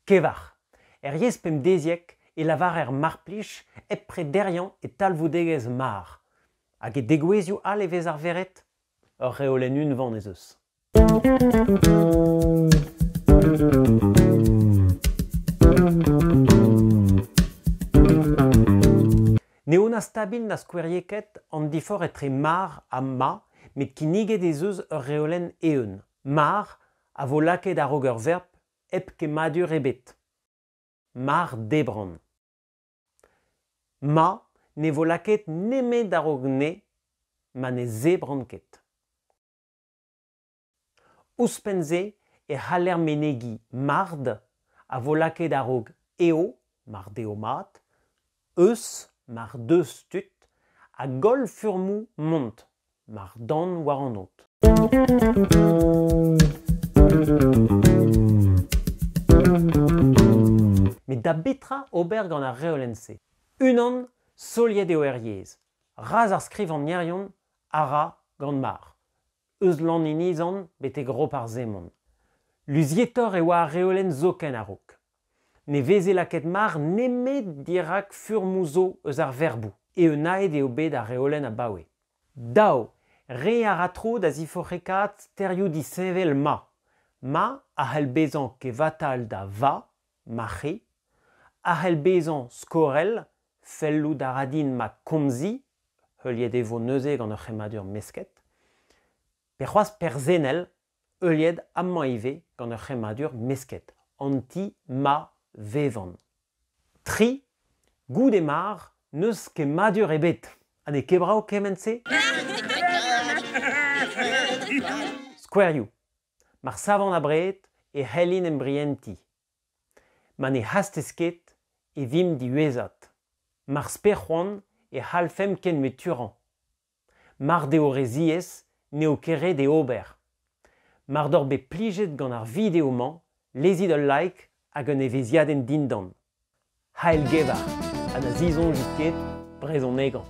Kevar. Yes pem deziek e lavar marplij prederian e talvoudegez mar. Hag e degouezioù all e vez ar veret? Ur reolenn unvan ez eus. Neona stabil na skouerieket an difor etre mar a ma, met kiniget ez eus ur reolenn eeun. Mar a vo laket a-raok ur verb ket madur ebet. Mar debran. Ma ne vo laket nemet a-raok ne, ma ne zebran ket. Ouspenn-se e c'haller menegi mard a vo laket a-raok eo, mar deo mat, eus, mar deus tut, a gol furmou mont, mar dan war an out. Met da betra ober gant ar reolenn-se. Unan soliet eo yezh. Raz ar skriv an nieryon a ra gant mar. Eus lan inizan bete grop ar zemon. Luzietor e oa ar reolenn zoken a-raok. Ne veze laket mar nemet dirak furmouzo eus ar verbou. E aed eo bet ar reolenn a baoe. Dao, re a ratro da ziforrekat sterioù disevel ma. Ma a c'hell bezan ke vatal da va, marre, a c'hell bezan skorel, felloù da radin ma komzi, heuliet evo neuze gant ur c'hemadur mesket, pe c'hoaz perzenel, heuliet amman ive gant ur c'hemadur mesket, anti ma vevan. Tri, gout e mar, neus ket madur ebet. Ha ne kebrao kemense? Skouerioù. Mar savan a breet e c'hellin embrienti. Ma ne hastez ket e vim diwezhat. Mar sperc'hoan e c'hallfem ken met turan. Mar deo reziez neo keret e ober. Mar d'or bet plijet gant ar videoman, lezit ul like hag un eveziadenn dindan. Ha el gevar, ha na zizon jit ket brezon negan.